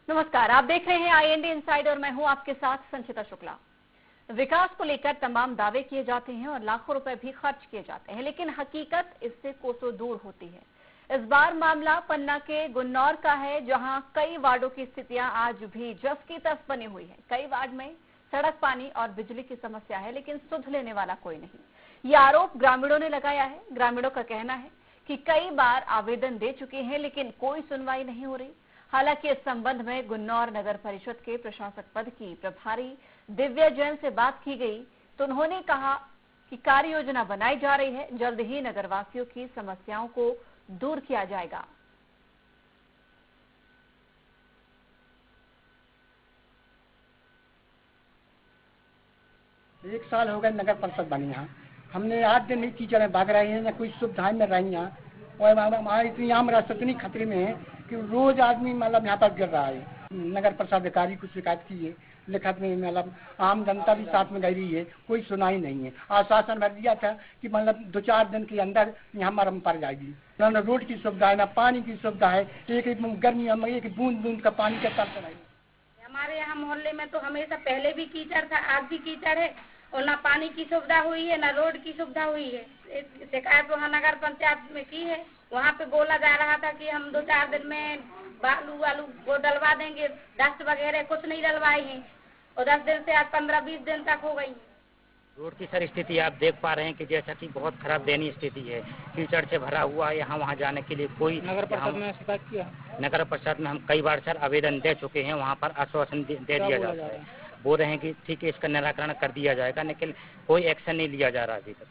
नमस्कार, आप देख रहे हैं IND इनसाइड और मैं हूं आपके साथ संचिता शुक्ला। विकास को लेकर तमाम दावे किए जाते हैं और लाखों रुपए भी खर्च किए जाते हैं, लेकिन हकीकत इससे कोसों दूर होती है। इस बार मामला पन्ना के गुन्नौर का है, जहां कई वार्डों की स्थितियां आज भी जस की तस बनी हुई है। कई वार्ड में सड़क, पानी और बिजली की समस्या है, लेकिन सुध लेने वाला कोई नहीं। ये आरोप ग्रामीणों ने लगाया है। ग्रामीणों का कहना है कि कई बार आवेदन दे चुके हैं, लेकिन कोई सुनवाई नहीं हो रही। हालांकि इस संबंध में गुन्नौर नगर परिषद के प्रशासक पद की प्रभारी दिव्या जैन से बात की गई तो उन्होंने कहा कि कार्य योजना बनाई जा रही है, जल्द ही नगरवासियों की समस्याओं को दूर किया जाएगा। एक साल हो गए नगर परिषद बनी यहाँ, हमने 8 दिन कीचड़ में भाग रहे हैं, न कोई सुविधाएं मिल रही हैं और हमारा इतनी आम रास्ता इतनी खतरे में है कि रोज आदमी मतलब यहाँ पर गिर रहा है। नगर परिषद अधिकारी को शिकायत की है, लिखत में मतलब आम जनता भी साथ में गई रही है, कोई सुनाई नहीं है। आश्वासन भर दिया था कि मतलब 2-4 दिन के अंदर यहाँ मरम पड़ जाएगी। न रोड की सुविधा है, न पानी की सुविधा है। एक गर्मी में एक बूंद बूंद का पानी का तरस रही। हमारे यहाँ मोहल्ले में तो हमेशा पहले भी कीचड़ था, आज भी कीचड़ है और ना पानी की सुविधा हुई है, ना रोड की सुविधा हुई है। शिकायत वहाँ नगर पंचायत में की है, वहाँ पे बोला जा रहा था कि हम 2-4 दिन में बालू वालू वो डलवा देंगे, डस्ट वगैरह कुछ नहीं डलवाई है और 10 दिन से आज 15-20 दिन तक हो गई। रोड की सर स्थिति आप देख पा रहे हैं कि जैसा कि बहुत खराब दयनीय स्थिति है, कीचड़ से भरा हुआ है। यहाँ वहाँ जाने के लिए कोई नगर परिषद में शिकायत किया, नगर परिषद में हम कई बार सर आवेदन दे चुके हैं, वहाँ पर आश्वासन दे दिया जाता है, बोल रहे हैं कि ठीक है इसका निराकरण कर दिया जाएगा, लेकिन कोई एक्शन नहीं लिया जा रहा अभी तक।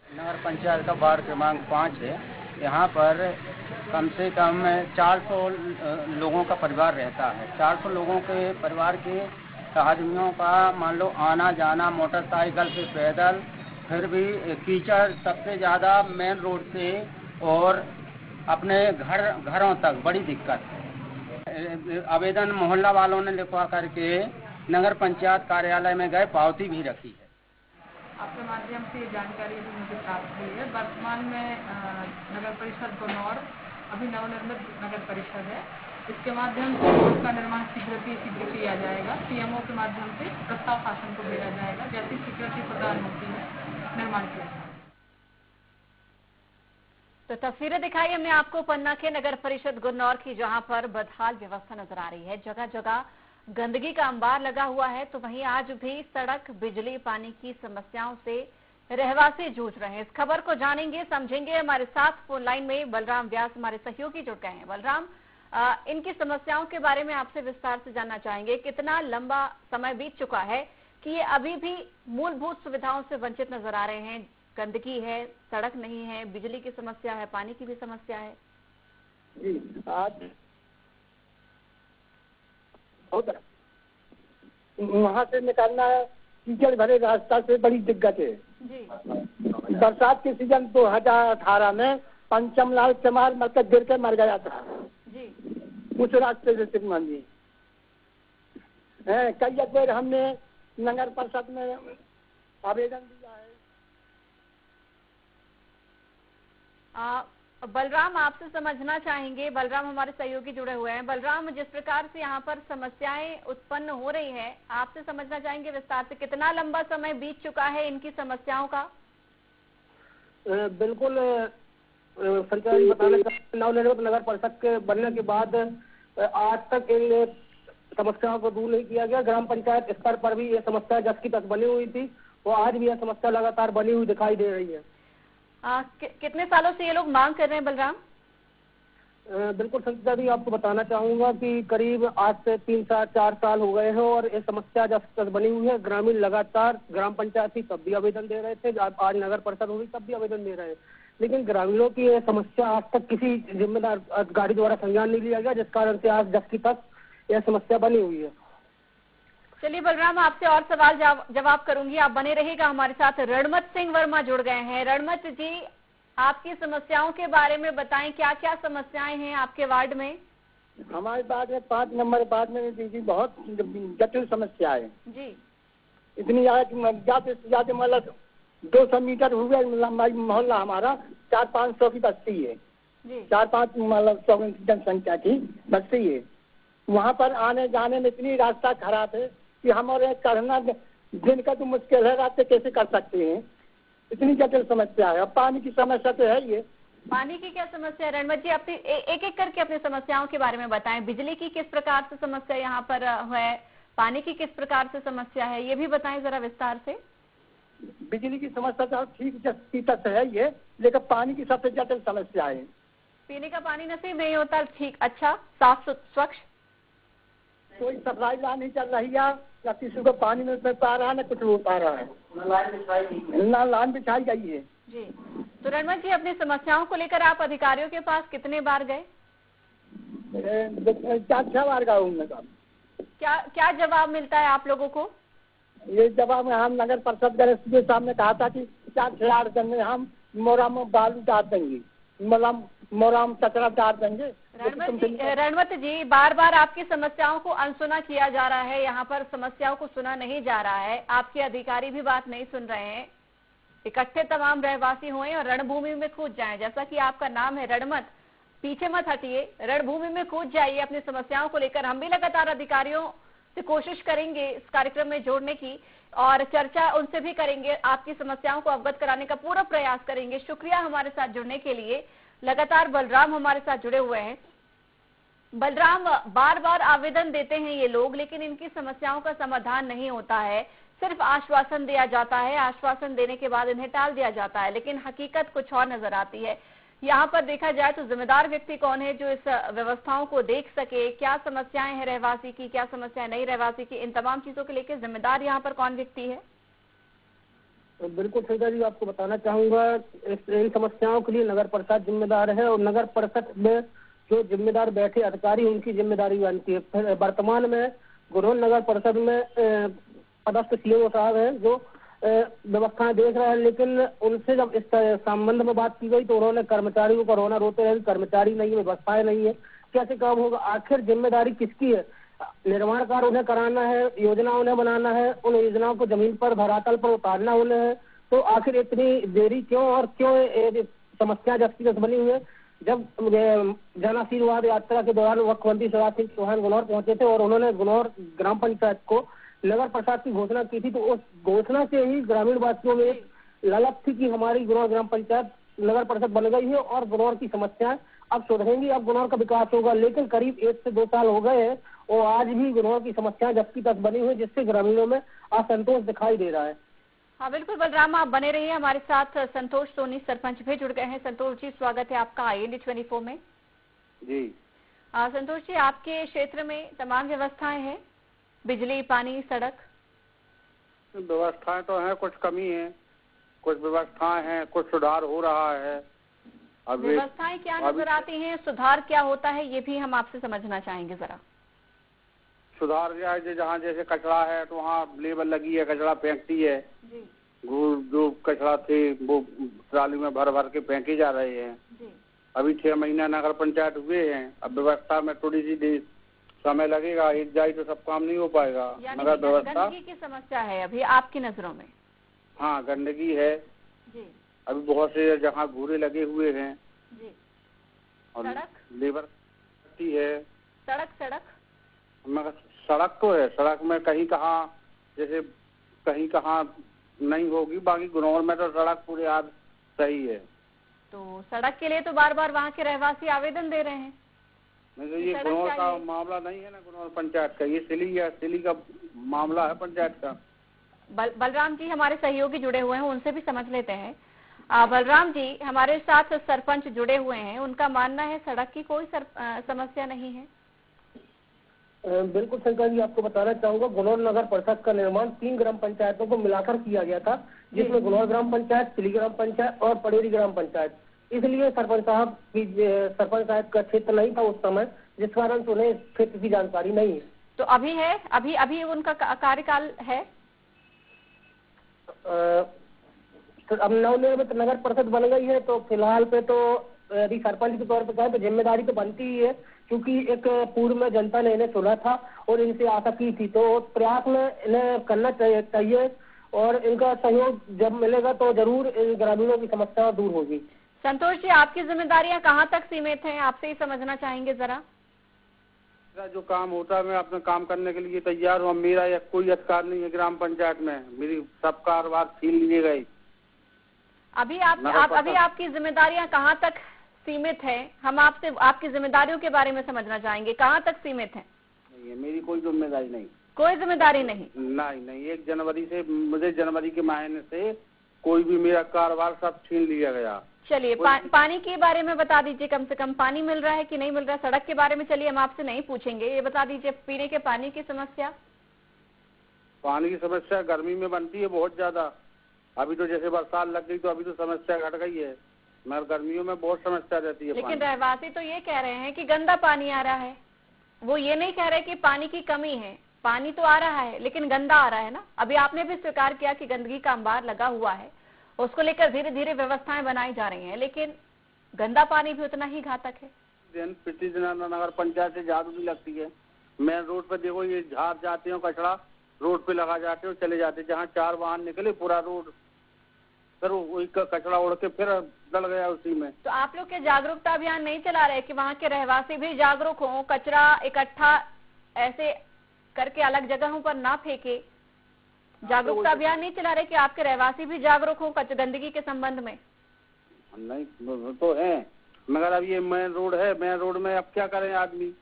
नगर पंचायत का वार्ड क्रमांक 5 है। यहाँ पर कम से कम 400 लोगों का परिवार रहता है। 400 लोगों के परिवार के आदमियों का मान लो आना जाना मोटरसाइकिल से, पैदल, फिर भी कीचड़ सबसे ज़्यादा मेन रोड से और अपने घरों तक बड़ी दिक्कत है। आवेदन मोहल्ला वालों ने लिखवा करके नगर पंचायत कार्यालय में गए, पावती भी रखी है। आपके माध्यम से ये जानकारी भी मुझे प्राप्त हुई है। वर्तमान में नगर परिषद गुन्नौर अभी नवनिर्मित नगर परिषद है। इसके माध्यम से रोड का निर्माण शीघ्र किया जाएगा। CMO के माध्यम से प्रस्ताव शासन को भेजा जाएगा, जैसी स्वीकृति प्रदान होती है निर्माण किया जाएगा। तो तस्वीरें दिखाई हमने आपको पन्ना के नगर परिषद गुन्नौर की, जहां पर बदहाल व्यवस्था नजर आ रही है। जगह जगह गंदगी का अंबार लगा हुआ है, तो वहीं आज भी सड़क, बिजली, पानी की समस्याओं से रहवासी जूझ रहे हैं। इस खबर को जानेंगे, समझेंगे। हमारे साथ फोन लाइन में बलराम व्यास हमारे सहयोगी जुड़ गए हैं। बलराम, इनकी समस्याओं के बारे में आपसे विस्तार से जानना चाहेंगे। कितना लंबा समय बीत चुका है कि ये अभी भी मूलभूत सुविधाओं से वंचित नजर आ रहे हैं? गंदगी है, सड़क नहीं है, बिजली की समस्या है, पानी की भी समस्या है। जी, आज वहाँ से निकालना कीचड़ भरे रास्ता से बड़ी दिक्कत है जी। बरसात के सीजन 2018 में पंचम लाल चमार मतलब गिर के मर गया था जी। उस रास्ते से सिकमान जी है। कई बार हमने नगर परिषद में आवेदन दिया है। बलराम, आपसे समझना चाहेंगे, बलराम हमारे सहयोगी जुड़े हुए हैं। बलराम, जिस प्रकार से यहाँ पर समस्याएं उत्पन्न हो रही है, आपसे समझना चाहेंगे विस्तार से कितना लंबा समय बीत चुका है इनकी समस्याओं का? बिल्कुल, सरकारी बताने का नवनिर्मित नगर परिषद के बनने के बाद आज तक इन समस्याओं को दूर नहीं किया गया। ग्राम पंचायत स्तर पर भी ये समस्या जस की तस बनी हुई थी और आज भी यह समस्या लगातार बनी हुई दिखाई दे रही है। कितने सालों से ये लोग मांग कर रहे हैं बलराम? बिल्कुल संचिता जी, आपको बताना चाहूंगा कि करीब आज से 3-4 साल हो गए हैं और ये समस्या जब तक बनी हुई है। ग्रामीण लगातार ग्राम पंचायत थी तब भी आवेदन दे रहे थे, आज नगर परिषद हुई तब भी आवेदन दे रहे हैं, लेकिन ग्रामीणों की ये समस्या आज तक किसी जिम्मेदार अधिकारी द्वारा संज्ञान नहीं लिया गया, जिस कारण से आज जस की तस यह समस्या बनी हुई है। चलिए बलराम, आपसे और सवाल जवाब करूंगी, आप बने रहिएगा हमारे साथ। रणमत सिंह वर्मा जुड़ गए हैं। रणमत जी, आपकी समस्याओं के बारे में बताएं, क्या क्या समस्याएं हैं आपके वार्ड में? हमारे वार्ड में 5 नंबर वार्ड में दीदी बहुत जटिल समस्या है जी। इतनी ज्यादा मतलब 200 मीटर हुए लंबाई मोहल्ला हमारा 400-500 की बस्ती है। 4-5 मतलब 100 जनसंख्या की बस्ती है। वहाँ पर आने जाने में इतनी रास्ता खराब है कि हमारे करना दिन का तो मुश्किल है, रात कैसे कर सकते हैं, इतनी जटिल समस्या है। अब पानी की समस्या तो है ये। पानी की क्या समस्या है रणमत जी? अपनी एक एक करके अपनी समस्याओं के बारे में बताएं। बिजली की किस प्रकार से समस्या यहाँ पर है, पानी की किस प्रकार से समस्या है, ये भी बताएं जरा विस्तार से। बिजली की समस्या तो ठीक तक है ये, लेकिन पानी की सबसे जटिल समस्या है। पीने का पानी नसीब नहीं होता ठीक अच्छा साफ स्वच्छ, कोई सप्लाई लाइन नहीं चल रही है, या किसी को पानी नहीं पा रहा है, न कुछ हो पा रहा है, ना लाइन बिछाई गई है जी। तो रणमत जी, अपनी समस्याओं को लेकर आप अधिकारियों के पास कितने बार गए? 4-6 बार गया हूँ मैं। क्या जवाब मिलता है आप लोगों को? ये जवाब में हम नगर परिषद के सामने कहा था कि 4-8 दिन में हम मोराम बालू डाल देंगे, मोराम कचरा डाल देंगे। रणमत जी, बार बार आपकी समस्याओं को अनसुना किया जा रहा है, यहाँ पर समस्याओं को सुना नहीं जा रहा है, आपके अधिकारी भी बात नहीं सुन रहे हैं। इकट्ठे तमाम रहवासी हुए और रणभूमि में कूद जाएं, जैसा कि आपका नाम है रणमत, पीछे मत हटिए, रणभूमि में कूद जाइए अपनी समस्याओं को लेकर। हम भी लगातार अधिकारियों से कोशिश करेंगे इस कार्यक्रम में जोड़ने की और चर्चा उनसे भी करेंगे, आपकी समस्याओं को अवगत कराने का पूरा प्रयास करेंगे। शुक्रिया हमारे साथ जुड़ने के लिए। लगातार बलराम हमारे साथ जुड़े हुए हैं। बलराम, बार बार आवेदन देते हैं ये लोग, लेकिन इनकी समस्याओं का समाधान नहीं होता है, सिर्फ आश्वासन दिया जाता है, आश्वासन देने के बाद इन्हें टाल दिया जाता है, लेकिन हकीकत कुछ और नजर आती है। यहाँ पर देखा जाए तो जिम्मेदार व्यक्ति कौन है जो इस व्यवस्थाओं को देख सके, क्या समस्याएं हैं रहवासी की, क्या समस्याएं नहीं रहवासी की, इन तमाम चीजों के लेकर जिम्मेदार यहाँ पर कौन व्यक्ति है? बिल्कुल सरिता जी, आपको बताना चाहूंगा इन समस्याओं के लिए नगर परिषद जिम्मेदार है और नगर परिषद में जो जिम्मेदार बैठे अधिकारी उनकी जिम्मेदारी बनती है। फिर वर्तमान में गुरहन नगर परिषद में पदस्थ सीओ साहब हैं जो व्यवस्थाएं देख रहे हैं, लेकिन उनसे जब इस संबंध में बात की गई तो उन्होंने कर्मचारियों को रोना रोते रहे, कर्मचारी नहीं है, व्यवस्थाएं नहीं है, कैसे काम होगा, आखिर जिम्मेदारी किसकी है? निर्माण कार्य उन्हें कराना है, योजना उन्हें बनाना है, उन योजनाओं को जमीन पर धरातल पर उतारना उन्हें है, तो आखिर इतनी देरी क्यों और क्यों समस्या जबकि बनी हुई है? जब जन आशीर्वाद यात्रा के दौरान मुख्यमंत्री शिवराज सिंह चौहान गुनौर पहुंचे थे और उन्होंने गुनौर ग्राम पंचायत को नगर प्रसाद की घोषणा की थी, तो उस घोषणा से ही ग्रामीण वासियों में एक ललक थी कि हमारी गुनौर ग्राम पंचायत नगर परिषद बन गई है और गुनौर की समस्याएं अब सुधरेंगी, अब गुनौर का विकास होगा। लेकिन करीब 1 से 2 साल हो गए हैं और आज भी गुनौर की समस्याएं जबकि तक बनी हुई, जिससे ग्रामीणों में असंतोष दिखाई दे रहा है। हाँ बिल्कुल बलराम, आप बने रहिए हमारे साथ। संतोष सोनी सरपंच भी जुड़ गए हैं। संतोष जी, स्वागत है आपका IND 24 में। जी संतोष जी, आपके क्षेत्र में तमाम व्यवस्थाएं हैं, बिजली, पानी, सड़क? व्यवस्थाएं तो हैं, कुछ कमी है, कुछ व्यवस्थाएं हैं, कुछ सुधार हो रहा है। अब व्यवस्थाएं क्या नजर आती हैं, सुधार क्या होता है, ये भी हम आपसे समझना चाहेंगे जरा। सुधार क्या है, जहाँ जैसे कचरा है तो वहाँ लेबर लगी है, कचरा फेंकती है, जो कचरा थे वो ट्राली में भर भर के फेंके जा रहे हैं। अभी 6 महीना नगर पंचायत हुए हैं, अब व्यवस्था में थोड़ी सी समय लगेगा, एक जाए तो सब काम नहीं हो पाएगा। मगर व्यवस्था गंदगी की समस्या है अभी आपकी नजरों में? हाँ, गंदगी है जी। अभी बहुत से जहाँ घूरे लगे हुए हैं जी। और सड़क लेबर है। सड़क मगर सड़क तो है, सड़क में कहीं कहाँ जैसे कहीं कहाँ नहीं होगी, बाकी गुनौर में तो सड़क पूरे आज सही है। तो सड़क के लिए तो बार बार वहाँ के रहवासी आवेदन दे रहे हैं। नहीं तो ये गुनौर का मामला नहीं है ना, गुनौर पंचायत का, ये सिली का मामला है पंचायत का। बलराम जी हमारे सहयोगी जुड़े हुए हैं, उनसे भी समझ लेते हैं। बलराम जी, हमारे साथ सरपंच जुड़े हुए हैं, उनका मानना है सड़क की कोई समस्या नहीं है। बिल्कुल सरकार जी, आपको बताना चाहूंगा गुनौर नगर परिषद का निर्माण 3 ग्राम पंचायतों को मिलाकर किया गया था, जिसमें गुनौर ग्राम पंचायत, सिली ग्राम पंचायत और पड़ेरी ग्राम पंचायत। इसलिए सरपंच साहब का क्षेत्र नहीं था उस समय, जिस कारण उन्हें इस क्षेत्र की जानकारी नहीं है। तो अभी है, अभी उनका कार्यकाल है? अब नवनिर्मित नगर परिषद बन गई है, तो फिलहाल पे तो यदि सरपंच के तौर पर कहें तो जिम्मेदारी तो बनती ही है, क्योंकि एक पूर्व में जनता ने इन्हें चुना था और इनसे आशा की थी, तो प्रयास में इन्हें करना चाहिए और इनका सहयोग जब मिलेगा तो जरूर इन ग्रामीणों की समस्या दूर होगी। संतोष जी, आपकी जिम्मेदारियां कहाँ तक सीमित हैं, आपसे ही समझना चाहेंगे जरा। मेरा जो काम होता है मैं अपना काम करने के लिए तैयार हूँ। मेरा या कोई अधिकार नहीं है ग्राम पंचायत में, मेरी सब कारभार छीन लिए गए। अभी आपकी जिम्मेदारियां कहाँ तक सीमित है? हम आपसे आपकी जिम्मेदारियों के बारे में समझना चाहेंगे, कहाँ तक सीमित है? नहीं है, मेरी कोई जिम्मेदारी नहीं। कोई जिम्मेदारी नहीं? नहीं, 1 जनवरी से मुझे जनवरी के महीने से कोई भी मेरा कारोबार सब छीन लिया गया। चलिए पानी के बारे में बता दीजिए, कम से कम पानी मिल रहा है कि नहीं मिल रहा है? सड़क के बारे में चलिए हम आपसे नहीं पूछेंगे, ये बता दीजिए पीने के पानी की समस्या। पानी की समस्या गर्मी में बनती है बहुत ज्यादा। अभी तो जैसे बरसात लग गई तो अभी तो समस्या घट गई है, मगर गर्मियों में बहुत समस्या रहती है। लेकिन रहवासी तो ये कह रहे हैं कि गंदा पानी आ रहा है, वो ये नहीं कह रहे कि पानी की कमी है। पानी तो आ रहा है लेकिन गंदा आ रहा है ना। अभी आपने भी स्वीकार किया कि गंदगी का अंबार लगा हुआ है, उसको लेकर धीरे धीरे व्यवस्थाएं बनाई जा रही हैं, लेकिन गंदा पानी भी उतना ही घातक है। प्रतिदिन नगर पंचायत से झाड़ू भी लगती है। मेन रोड पे देखो ये झाड़ जाते हो, कचरा रोड पे लगा जाते हो, चले जाते। जहाँ 4 वाहन निकले पूरा रोड फिर वही कचरा उड़ के फिर डल गया उसी में। तो आप लोग के जागरूकता अभियान नहीं चला रहे कि वहाँ के रहवासी भी जागरूक हों, कचरा इकट्ठा ऐसे करके अलग जगहों पर ना फेंके? जागरूकता अभियान नहीं चला रहे कि आपके रहवासी भी जागरूक हो गंदगी के संबंध में? नहीं तो है, मगर अब ये मेन रोड है, मेन रोड में अब क्या करें आदमी?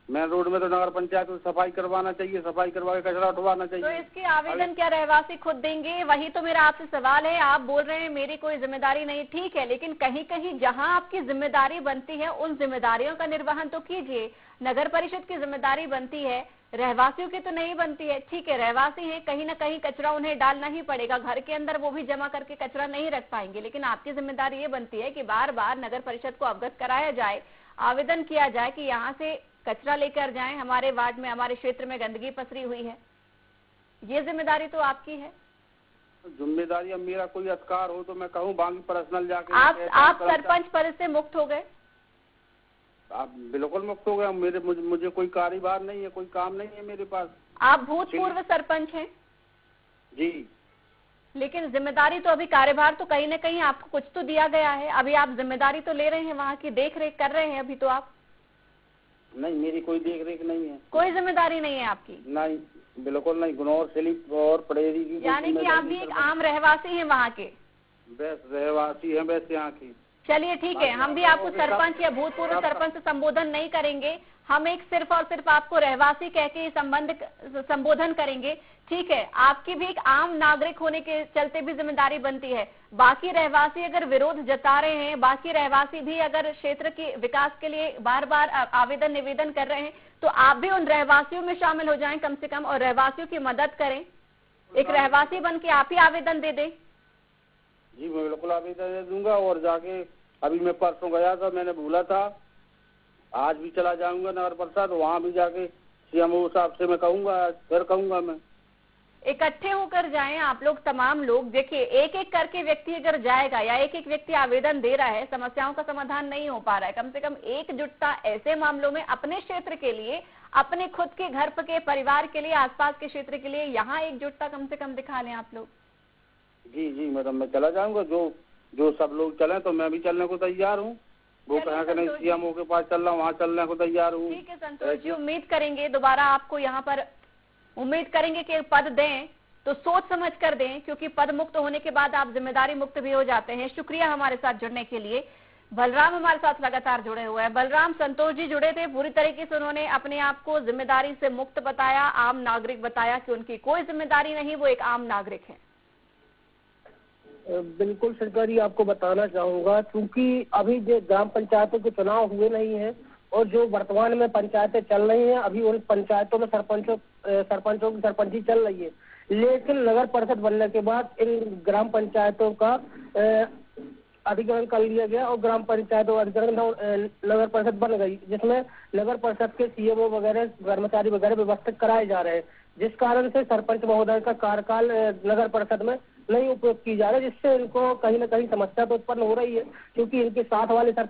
मेन रोड में तो नगर पंचायत को सफाई करवाना चाहिए, सफाई करवा के कचरा उठवाना चाहिए। तो इसके आवेदन क्या रहवासी खुद देंगे? वही तो मेरा आपसे सवाल है। आप बोल रहे हैं मेरी कोई जिम्मेदारी नहीं, ठीक है, लेकिन कहीं कहीं जहां आपकी जिम्मेदारी बनती है उन जिम्मेदारियों का निर्वहन तो कीजिए। नगर परिषद की जिम्मेदारी बनती है, रहवासियों की तो नहीं बनती है। ठीक है, रहवासी हैं, कहीं ना कहीं कचरा उन्हें डालना ही पड़ेगा, घर के अंदर वो भी जमा करके कचरा नहीं रख पाएंगे, लेकिन आपकी जिम्मेदारी ये बनती है कि बार बार नगर परिषद को अवगत कराया जाए, आवेदन किया जाए कि यहाँ से कचरा लेकर जाएं, हमारे वार्ड में, हमारे क्षेत्र में गंदगी पसरी हुई है। ये जिम्मेदारी तो आपकी है। जिम्मेदारी, अब मेरा कोई अधिकार हो तो मैं कहूँ बाकी पर्सनल जाके। आप सरपंच पद से मुक्त हो गए? आप बिल्कुल मुक्त हो गए। मुझे कोई कार्यभार नहीं है, कोई काम नहीं है मेरे पास। आप भूतपूर्व सरपंच हैं? जी। लेकिन जिम्मेदारी तो अभी, कार्यभार तो कहीं ना कहीं आपको कुछ तो दिया गया है, अभी आप जिम्मेदारी तो ले रहे हैं, वहाँ की देख रेख कर रहे हैं अभी तो आप? नहीं, मेरी कोई देख रेख नहीं है। कोई जिम्मेदारी नहीं है आपकी? नहीं, बिल्कुल नहीं। गुनौर, स्लिप और पड़ेरी की। यानी कि आप भी एक आम रहवासी हैं वहाँ के? बस रहवासी हैं वैसे यहाँ की। चलिए ठीक है, हम भी आपको सरपंच या भूतपूर्व सरपंच से संबोधन नहीं करेंगे, हम एक सिर्फ और सिर्फ आपको रहवासी कह के संबोधन करेंगे। ठीक है, आपकी भी एक आम नागरिक होने के चलते भी जिम्मेदारी बनती है। बाकी रहवासी अगर विरोध जता रहे हैं, बाकी रहवासी भी अगर क्षेत्र के विकास के लिए बार बार आवेदन निवेदन कर रहे हैं, तो आप भी उन रहवासियों में शामिल हो जाएं कम से कम, और रहवासियों की मदद करें। एक रहवासी बन के आप ही आवेदन दे दें। जी, मैं बिल्कुल आवेदन दे दूंगा। और जाके अभी मैं परसों गया था, मैंने भूला था, आज भी चला जाऊंगा नगर परिषद, वहाँ भी जाके सीएमओ साहब से मैं कहूंगा, फिर कहूंगा मैं। इकट्ठे होकर जाएं आप लोग, तमाम लोग। देखिए, एक एक करके व्यक्ति अगर जाएगा या एक एक व्यक्ति आवेदन दे रहा है, समस्याओं का समाधान नहीं हो पा रहा है। कम से कम एकजुटता ऐसे मामलों में अपने क्षेत्र के लिए, अपने खुद के घर के परिवार के लिए, आसपास के क्षेत्र के लिए, यहाँ एकजुटता कम से कम दिखा लें आप लोग। जी मैडम, मैं चला जाऊंगा। जो सब लोग चले तो मैं भी चलने को तैयार हूँ। वो कहा कि नहीं सीएमओ के पास चल रहा, वहाँ चलने को तैयार हूँ। ठीक है संतोष जी, उम्मीद करेंगे दोबारा आपको यहाँ पर, उम्मीद करेंगे कि पद दें तो सोच समझ कर दें, क्योंकि पद मुक्त होने के बाद आप जिम्मेदारी मुक्त भी हो जाते हैं। शुक्रिया हमारे साथ जुड़ने के लिए। बलराम हमारे साथ लगातार जुड़े हुए हैं। बलराम, संतोष जी जुड़े थे, पूरी तरीके से उन्होंने अपने आप को जिम्मेदारी से मुक्त बताया, आम नागरिक बताया कि उनकी कोई जिम्मेदारी नहीं, वो एक आम नागरिक है। बिल्कुल सरकारी आपको बताना चाहूंगा, क्योंकि अभी जो ग्राम पंचायतों के चुनाव हुए नहीं है और जो वर्तमान में पंचायतें चल रही हैं, अभी उन पंचायतों में सरपंचों की सरपंची चल रही है, लेकिन नगर परिषद बनने के बाद इन ग्राम पंचायतों का अधिग्रहण कर लिया गया और ग्राम पंचायतों अधिग्रहण नगर परिषद बन गई, जिसमें नगर परिषद के सीएमओ वगैरह, कर्मचारी वगैरह व्यवस्थित कराए जा रहे हैं, जिस कारण से सरपंच महोदय का कार्यकाल नगर परिषद में नहीं उपयोग की जा रहा है, जिससे इनको कहीं ना कहीं समस्या तो उत्पन्न हो रही है, क्योंकि इनके साथ वाले सरपंच